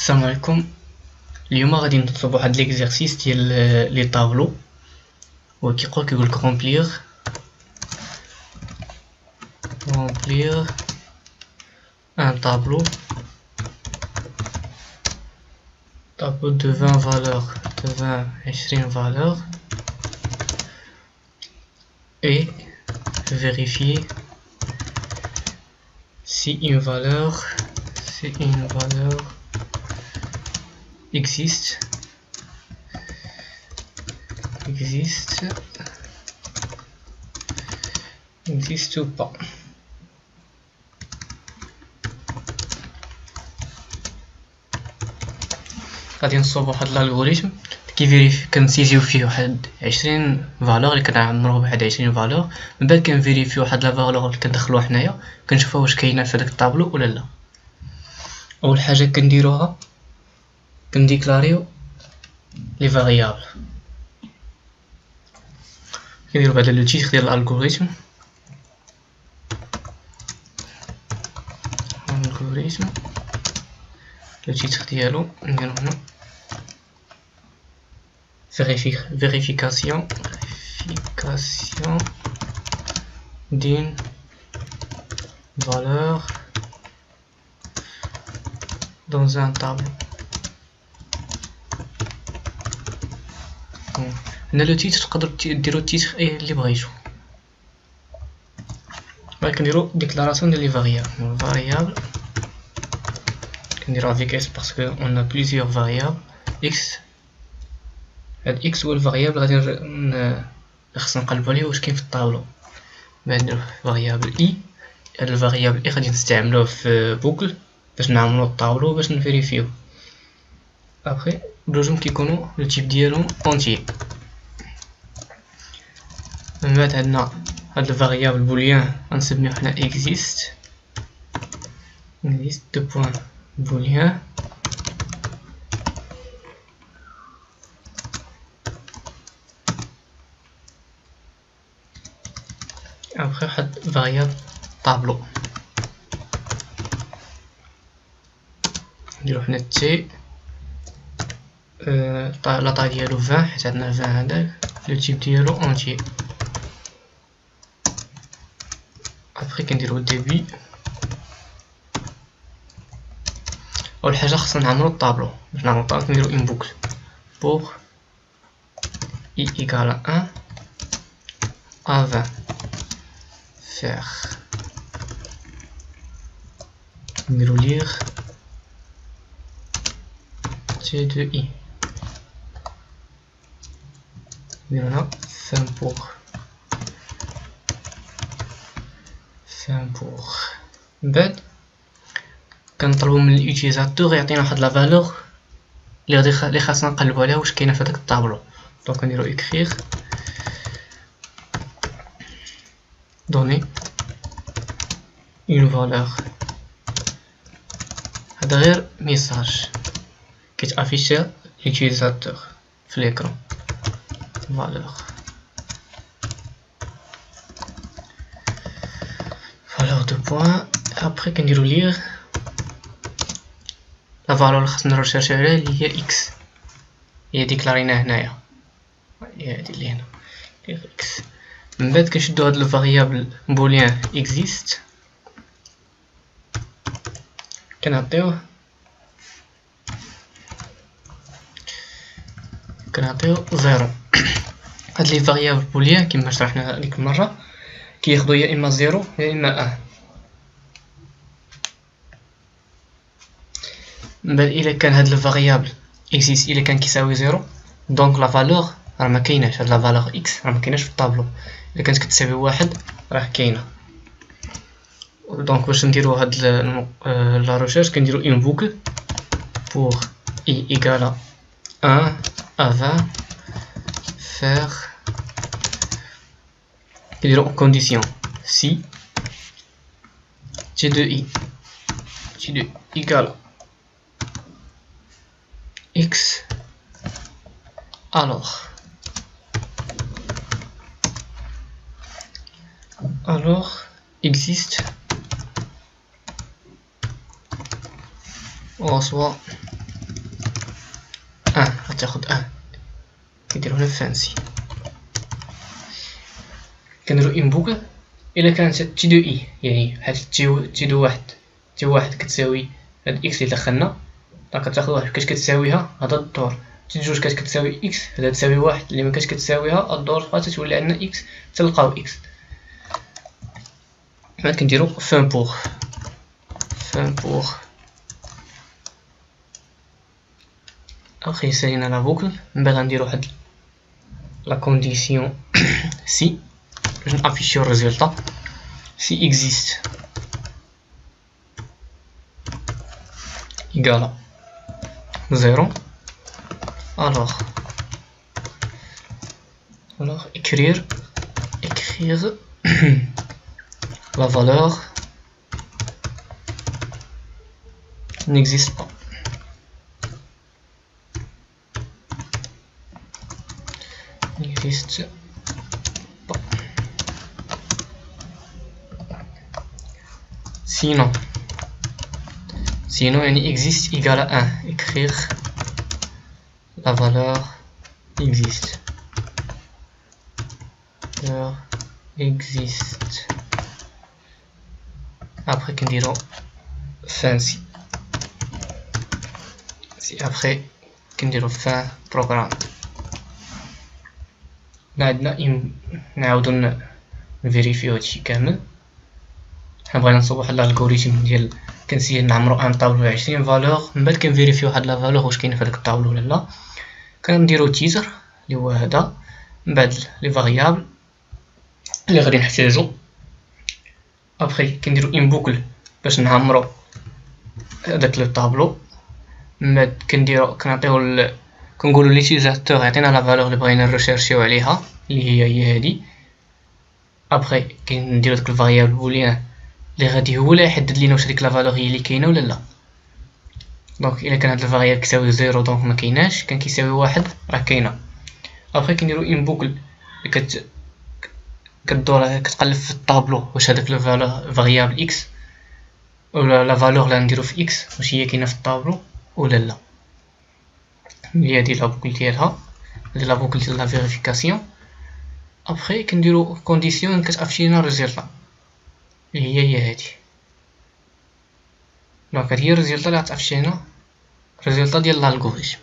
السلام عليكم. اليوم غادي نطلبوا واحد ليكزارسيس ديال لي طابلو، هو كيقول لك رومبليغ ان طابلو de 20 valeurs, de 20 valeurs, et vérifier si une valeur existe ou pas. غادي نصوب واحد الالغوريثم كيفيريفي، كنسيزيو فيه واحد 20 فالور اللي كنعمروه بواحد 20 فالور، من بعد كنفيريفي واحد لا فالور اللي كندخلوها حنايا، كنشوفوا واش كاينه في هذاك الطابلو ولا لا. اول حاجه كنديروها كنديكلاريو لي فاريابل، كنديرو بعدا لو تيتر ديال الالغوريثم لو تيتر ديالو نديرو هنا vérification d'une valeur dans un tableau. هنا لو تيتر تقدروا ديروا التيتر اي اللي بغيتو. بعد كنديروا ديكلاراسيون ديال لي فاريابل كنديروا avec s parce que on a plusieurs variables x. هاد x هو الفاريابل غادي خصنا نقلبو عليه واش كاين في الطابلو. بعد نديرو فاريابل i، هاد الفاريابل i غادي نستعملوه في بوكل باش نعملو الطابلو باش نفيريفيو. ابخي بجوجهم كيكونوا لو تيب ديالهم اونتيي. من بعد عندنا هاد الفاريابل بوليان غنسميوه حنا existe دو بوين بوليان. après واحد variable طابلو نديرو حنا تي لا طاي ديالو 20 حيت عندنا 20 هداك، لو تيب ديالو اونتيي. après كنديرو ديبي. اول حاجه خصنا نعمرو الطابلو، باش نعمرو الطابلو كنديرو اون بوكل pour i égale à 1 à 20 faire نديرو lire t de i نديرو هنا fin pour بعد كنطلبو من اليوتيليزاتور يعطينا واحد لا فالور اللي خاصنا نقلبو عليها واش كاينه في هذاك الطابلو. دونك نديرو écrire donner une valeur. هذا غير ميساج كيتافيشي لليوتيليزاتور في l'écran. valeur de point. après كنديرو lire لا فالور اللي خصنا نرشيرشيو عليها اللي هي x، هي ديكلاريناها هنايا، هي هادي اللي هنا x. من بعد كنشدو هاد الفاريابل بوليان existe كنعطيوه زيرو. هاد لي فاريابل بوليان كيما شرحنا ديك المره كياخدو يا اما زيرو يا اما 1. من بعد الا كان هاد الفاريابل existe الا كان كيساوي زيرو دونك لا فالور راه ما كايناش، هاد لا فالور x راه ما كايناش في الطابلو. الا كانت كتساوي واحد راه كاينه. دونك باش نديرو هاد لا ريشيرش كنديرو اون بوكل pour i égale à 1 à 20 faire كنديرو condition si t de i égale x alors existe on reçoit غتاخد ان كنديرو هنا فانسي كنديرو ان بوكل الا كانت تي دو اي يعني بحال تي دو واحد كتساوي هاد اكس اللي دخلنا دونك كتاخد واحد كاش كتساويها هذا الدور تي جوج كاش كتساوي اكس هذا تساوي واحد اللي ما كاش كتساويها الدور بقات تولي عندنا اكس تلقاو اكس بعد كنديرو فان بوغ اخي سالينا لا بوكل من بعد غنديرو واحد لا كونديسيون سي باش نافيشيو الريزولطا si existe égale à 0 alors écrire la valeur n'existe pas. Sinon il existe égale à 1. Écrire la valeur existe. Après qu'on dira fin si après qu'on dira fin programme. عندنا نعاودو نفيريفيو هادشي كامل. حنا بغينا نصوب واحد الالغوريثم ديال كنسيي نعمرو ان طابلو 20 فالور من بعد كنفيريفيو واحد لا فالور واش كاينه في هذاك الطابلو ولا لا كنديرو تيتر اللي هو هذا من بعد لي فاريابل اللي غادي نحتاجو ابري كنديرو ان بوكل باش نعمرو هذاك لو طابلو من بعد كنعطيو كنقولو ليوتيزاتور يعطينا لا فالور اللي بغينا نريشيرشيو عليها اللي هي هادي ابري كنديرو داك الفاريابل بوليان اللي غادي هو اللي يحدد لينا واش هاديك لا فالور هي اللي كاينه ولا لا دونك الا كان هاد الفاريابل كيساوي 0 دونك ما كايناش كان كيساوي 1 راه كاينه ابري كنديرو ان بوكل كدور كتقلب في الطابلو واش هذاك لو فاريابل اكس ولا لا فالور اللي نديرو في اكس واش هي كاينه في الطابلو ولا لا هي هادي لا بوكل ديالها هادي لا بوكل ديال لا فيريفيكاسيون ابري كنديرو كونديسيون كتافشي لنا الريزلطا اللي هي هادي دونك هادي هي الريزلطا اللي غتافشي لنا الريزلطا ديال الالغوريثم